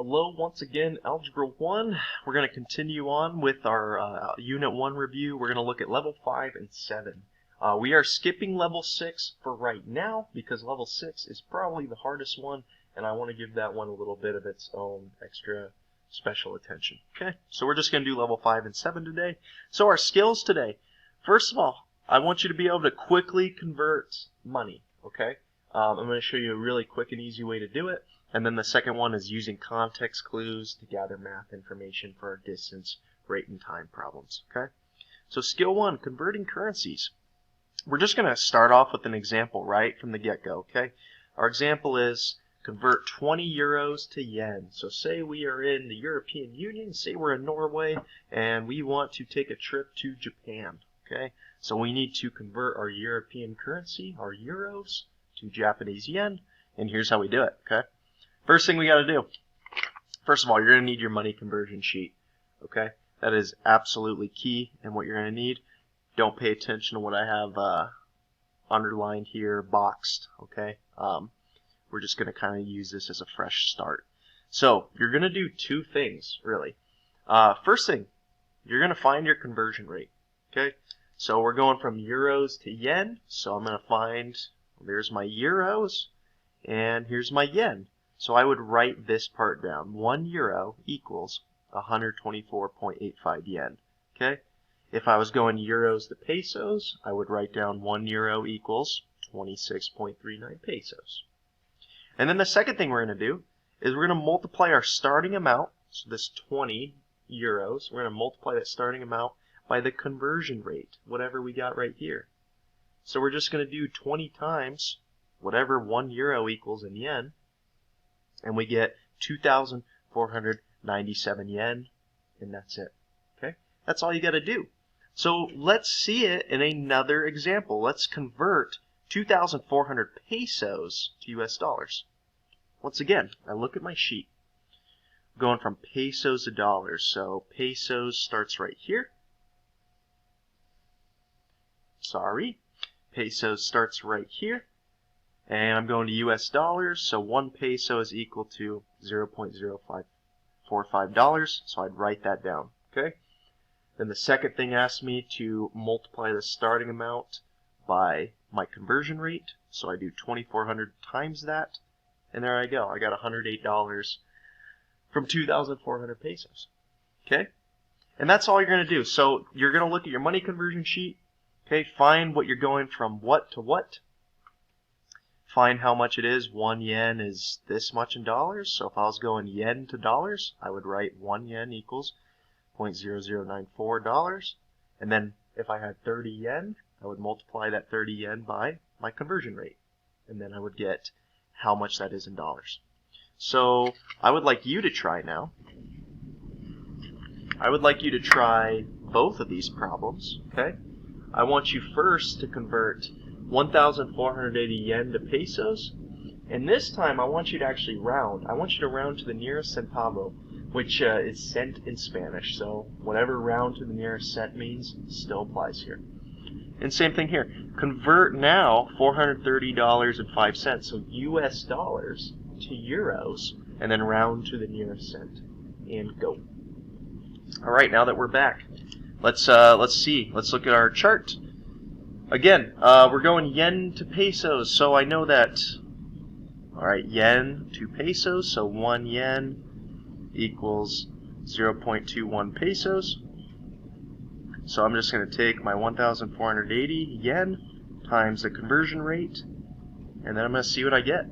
Hello once again, Algebra 1. We're going to continue on with our Unit 1 review. We're going to look at Level 5 and 7. We are skipping Level 6 for right now because Level 6 is probably the hardest one, and I want to give that one a little bit of its own extra special attention. Okay, so we're just going to do Level 5 and 7 today. So our skills today. First of all, I want you to be able to quickly convert money. Okay, I'm going to show you a really quick and easy way to do it. And then the second one is using context clues to gather math information for our distance, rate, and time problems. Okay? So skill 1, converting currencies. We're just going to start off with an example right from the get-go. Okay? Our example is convert 20 euros to yen. So say we are in the European Union, say we're in Norway, and we want to take a trip to Japan. Okay? So we need to convert our European currency, our euros, to Japanese yen, and here's how we do it. Okay? First thing we got to do, first of all, you're going to need your money conversion sheet, okay? That is absolutely key in what you're going to need. Don't pay attention to what I have underlined here, boxed, okay? We're just going to kind of use this as a fresh start. So you're going to do two things, really. First thing, you're going to find your conversion rate, okay? So we're going from euros to yen, so I'm going to find, there's my euros, and here's my yen. So I would write this part down. 1 euro equals 124.85 yen. Okay? If I was going euros to pesos, I would write down 1 euro equals 26.39 pesos. And then the second thing we're going to do is we're going to multiply our starting amount, so this 20 euros, we're going to multiply that starting amount by the conversion rate, whatever we got right here. So we're just going to do 20 times whatever 1 euro equals in yen, and we get 2,497 yen, and that's it. Okay? That's all you got to do. So let's see it in another example. Let's convert 2,400 pesos to US dollars. Once again, I look at my sheet. I'm going from pesos to dollars. So pesos starts right here. Sorry. Pesos starts right here. And I'm going to US dollars, so 1 peso is equal to $0.0545, so I'd write that down, okay? Then the second thing asks me to multiply the starting amount by my conversion rate, so I do 2,400 times that, and there I go. I got $108 from 2,400 pesos, okay? And that's all you're going to do. So you're going to look at your money conversion sheet, okay? Find what you're going from what to what. Find how much it is. 1 yen is this much in dollars. So if I was going yen to dollars, I would write 1 yen equals $0.0094. And then if I had 30 yen, I would multiply that 30 yen by my conversion rate. And then I would get how much that is in dollars. So I would like you to try now. I would like you to try both of these problems. Okay? I want you first to convert 1,480 yen to pesos, and this time I want you to actually round. I want you to round to the nearest centavo, which is cent in Spanish, so whatever round to the nearest cent means still applies here. And same thing here. Convert now $430.05, so US dollars to euros, and then round to the nearest cent, and go. All right, now that we're back, let's see. Let's look at our chart. Again, we're going yen to pesos, so I know that, alright, yen to pesos, so 1 yen equals 0.21 pesos. So I'm just going to take my 1,480 yen times the conversion rate, and then I'm going to see what I get.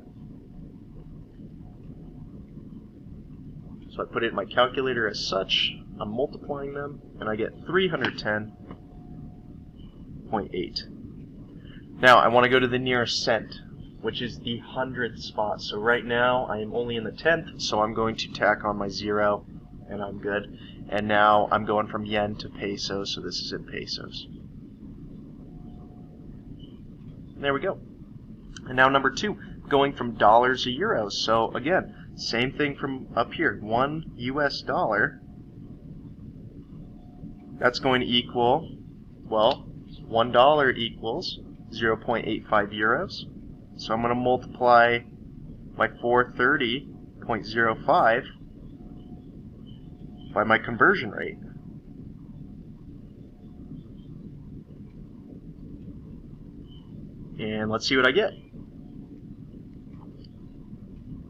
So I put it in my calculator as such, I'm multiplying them, and I get 310.8. Now I want to go to the nearest cent, which is the 100th spot. So right now I am only in the 10th, so I'm going to tack on my 0, and I'm good. And now I'm going from yen to pesos, so this is in pesos. And there we go. And now number 2, going from dollars to euros. So again, same thing from up here. 1 US dollar, that's going to equal, well, $1 equals 0.85 euros. So I'm going to multiply my 430.05 by my conversion rate. And let's see what I get.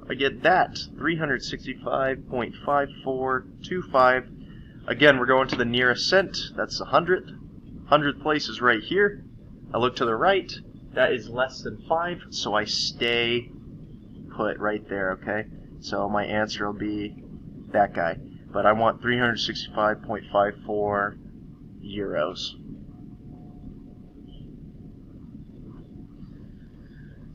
I get that, 365.5425. Again, we're going to the nearest cent. That's the 100th. 100th place is right here. I look to the right. That is less than 5, so I stay put right there, okay? So my answer will be that guy. But I want 365.54 euros.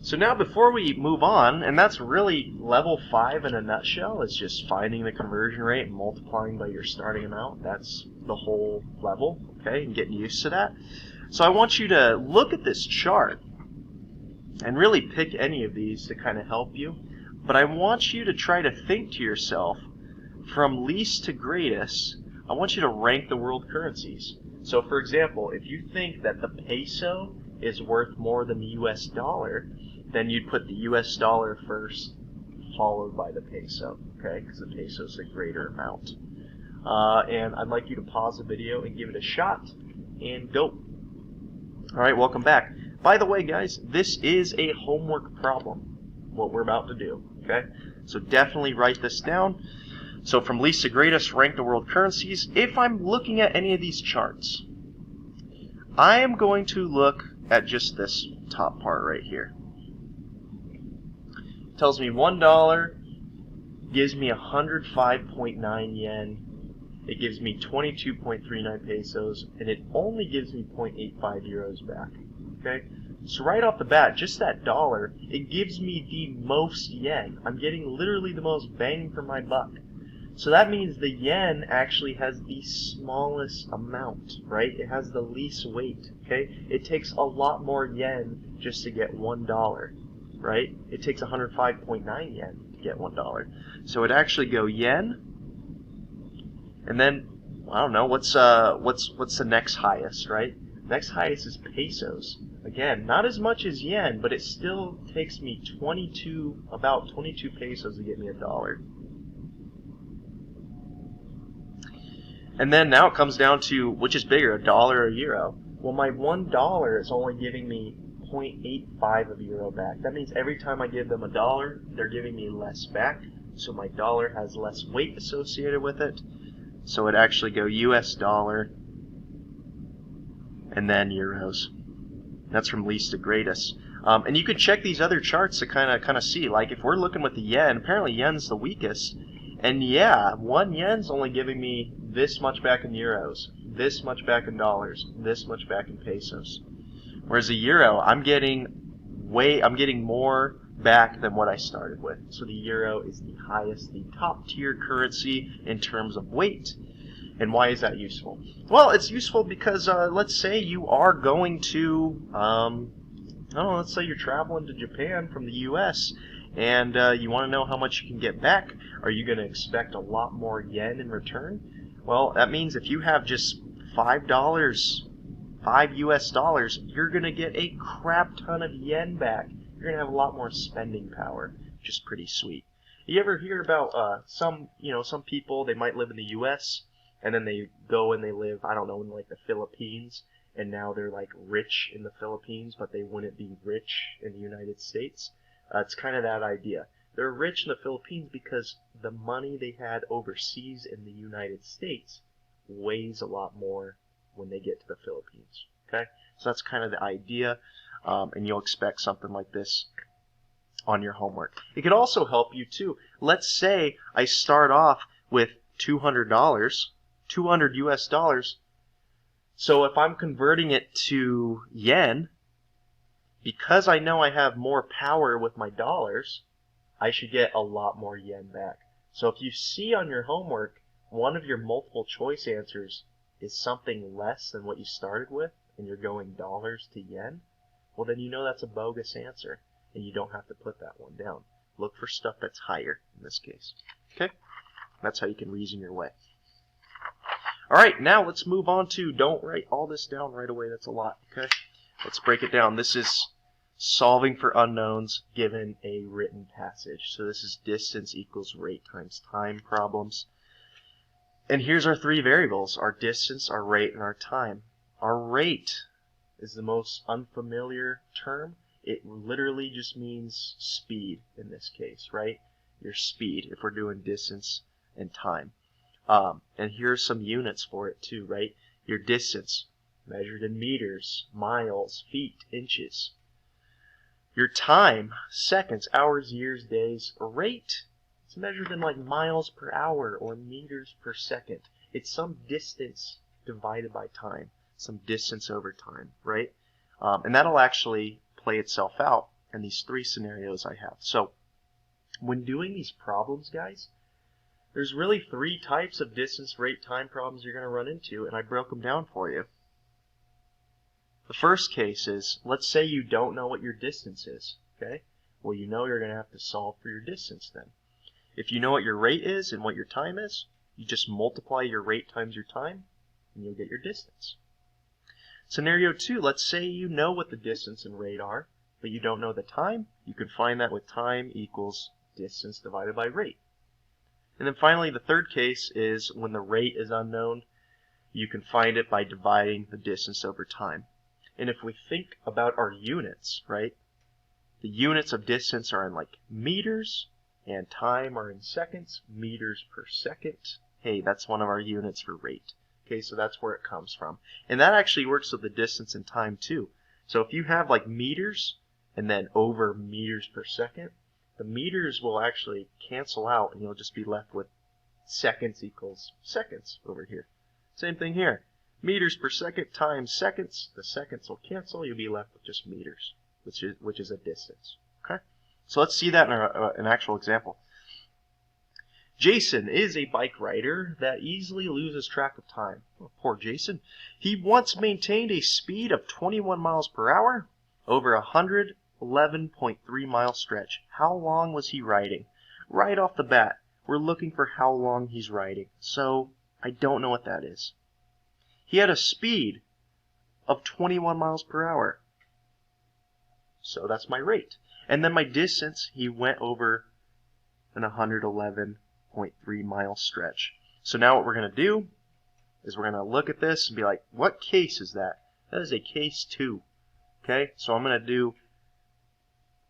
So now before we move on, and that's really level 5 in a nutshell, it's just finding the conversion rate and multiplying by your starting amount. That's the whole level, okay, and getting used to that. So I want you to look at this chart and really pick any of these to kind of help you. But I want you to try to think to yourself, from least to greatest, I want you to rank the world currencies. So for example, if you think that the peso is worth more than the US dollar, then you'd put the US dollar first, followed by the peso, okay? Because the peso is a greater amount. And I'd like you to pause the video and give it a shot, and go. Alright, welcome back. By the way, guys, this is a homework problem, what we're about to do, okay? So definitely write this down. So from least to greatest, rank the world currencies. If I'm looking at any of these charts, I am going to look at just this top part right here. It tells me $1 gives me 105.9 yen. It gives me 22.39 pesos, and it only gives me 0.85 euros back. Okay? So right off the bat, just that dollar, it gives me the most yen. I'm getting literally the most bang for my buck. So that means the yen actually has the smallest amount, right? It has the least weight, okay? It takes a lot more yen just to get $1, right? It takes 105.9 yen to get $1. So it actually go yen, and then I don't know what's the next highest, right? Next highest is pesos. Again, not as much as yen, but it still takes me about 22 pesos to get me $1. And then now it comes down to which is bigger, $1 or a euro. Well, my $1 is only giving me 0.85 of euro back. That means every time I give them $1, they're giving me less back. So my dollar has less weight associated with it. So it actually go US dollar and then euros. That's from least to greatest. And you could check these other charts to kind of see. Like if we're looking with the yen, apparently yen's the weakest. And yeah, 1 yen's only giving me this much back in euros, this much back in dollars, this much back in pesos. Whereas a euro, I'm getting more back than what I started with. So the euro is the highest, the top tier currency in terms of weight. And why is that useful? Well, it's useful because let's say you are going to, let's say you're traveling to Japan from the U.S., and you want to know how much you can get back. Are you going to expect a lot more yen in return? Well, that means if you have just $5 US dollars, you're going to get a crap ton of yen back. You're going to have a lot more spending power, which is pretty sweet. You ever hear about some people, they might live in the U.S., and then they go and they live, I don't know, in like the Philippines, and now they're like rich in the Philippines, but they wouldn't be rich in the United States? It's kind of that idea. They're rich in the Philippines because the money they had overseas in the United States weighs a lot more when they get to the Philippines. Okay? So that's kind of the idea, and you'll expect something like this on your homework. It could also help you too. Let's say I start off with $200, 200 US dollars. So if I'm converting it to yen, because I know I have more power with my dollars, I should get a lot more yen back. So if you see on your homework, one of your multiple choice answers is something less than what you started with, and you're going dollars to yen, well then you know that's a bogus answer, and you don't have to put that one down. Look for stuff that's higher in this case. Okay? That's how you can reason your way. Alright, now let's move on to, don't write all this down right away, that's a lot, okay? Let's break it down. This is solving for unknowns given a written passage. So this is distance equals rate times time problems. And here's our three variables, our distance, our rate, and our time. Our rate is the most unfamiliar term. It literally just means speed in this case, right? Your speed if we're doing distance and time. And here are some units for it too, right? Your distance, measured in meters, miles, feet, inches. Your time, seconds, hours, years, days. Rate, it's measured in like miles per hour or meters per second. It's some distance divided by time, some distance over time, right? And that'll actually play itself out in these three scenarios I have. So when doing these problems, guys, there's really three types of distance, rate, time problems you're going to run into, and I broke them down for you. The first case is, let's say you don't know what your distance is, okay? Well, you know you're going to have to solve for your distance then. If you know what your rate is and what your time is, you just multiply your rate times your time, and you'll get your distance. Scenario 2, let's say you know what the distance and rate are, but you don't know the time. You can find that with time equals distance divided by rate. And then finally, the third case is when the rate is unknown, you can find it by dividing the distance over time. And if we think about our units, right, the units of distance are in like meters, and time are in seconds, meters per second. Hey, that's one of our units for rate. Okay, so that's where it comes from. And that actually works with the distance and time too. So if you have like meters and then over meters per second, the meters will actually cancel out and you'll just be left with seconds equals seconds over here. Same thing here. Meters per second times seconds. The seconds will cancel. You'll be left with just meters, which is a distance. Okay? So let's see that in an actual example. Jason is a bike rider that easily loses track of time. Oh, poor Jason. He once maintained a speed of 21 miles per hour over a 111.3 mile stretch. How long was he riding? Right off the bat, we're looking for how long he's riding. So I don't know what that is. He had a speed of 21 miles per hour. So that's my rate. And then my distance, he went over an 111.3 mile stretch. So now what we're going to do is we're going to look at this and be like, what case is that? That is a case 2. Okay, so I'm going to do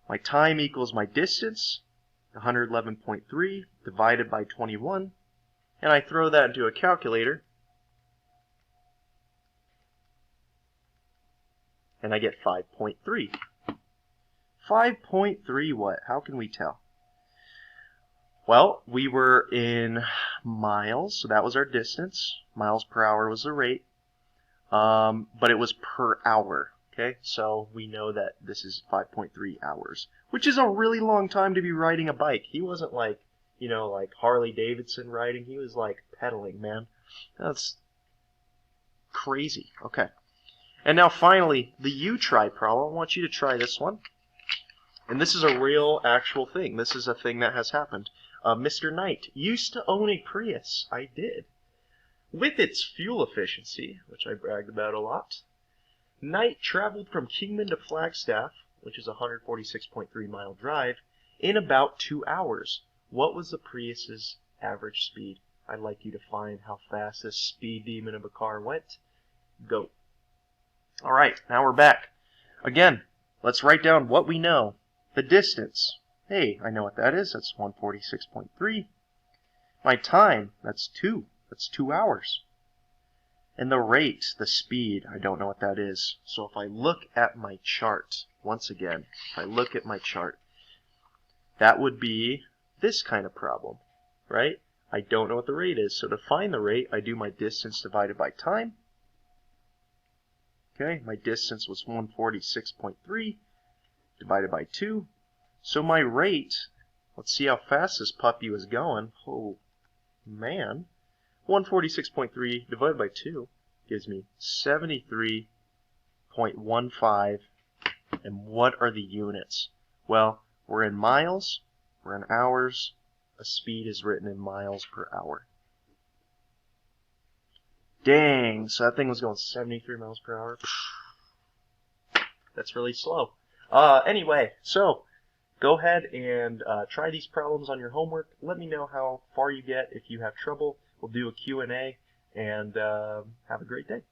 my time equals my distance, 111.3 divided by 21, and I throw that into a calculator, and I get 5.3. 5.3 what? How can we tell? Well, we were in miles, so that was our distance. Miles per hour was the rate, but it was per hour. Okay, so we know that this is 5.3 hours, which is a really long time to be riding a bike. He wasn't like, you know, like Harley Davidson riding. He was like pedaling, man. That's crazy. Okay. And now finally, the you try problem. I want you to try this one. And this is a real actual thing. This is a thing that has happened. Mr. Knight used to own a Prius. I did. With its fuel efficiency, which I bragged about a lot, Knight traveled from Kingman to Flagstaff, which is a 146.3 mile drive, in about 2 hours. What was the Prius's average speed? I'd like you to find how fast this speed demon of a car went. Go. All right, now we're back. Again, let's write down what we know. The distance. Hey, I know what that is. That's 146.3. My time, that's 2. That's 2 hours. And the rate, the speed, I don't know what that is. So if I look at my chart, once again, if I look at my chart, that would be this kind of problem, right? I don't know what the rate is. So to find the rate, I do my distance divided by time. Okay, my distance was 146.3 divided by 2. So my rate, let's see how fast this puppy was going. Oh, man. 146.3 divided by 2 gives me 73.15. And what are the units? Well, we're in miles, we're in hours. A speed is written in miles per hour. Dang, so that thing was going 73 miles per hour. That's really slow. Anyway, so go ahead and try these problems on your homework. Let me know how far you get if you have trouble. We'll do a Q&A, and have a great day.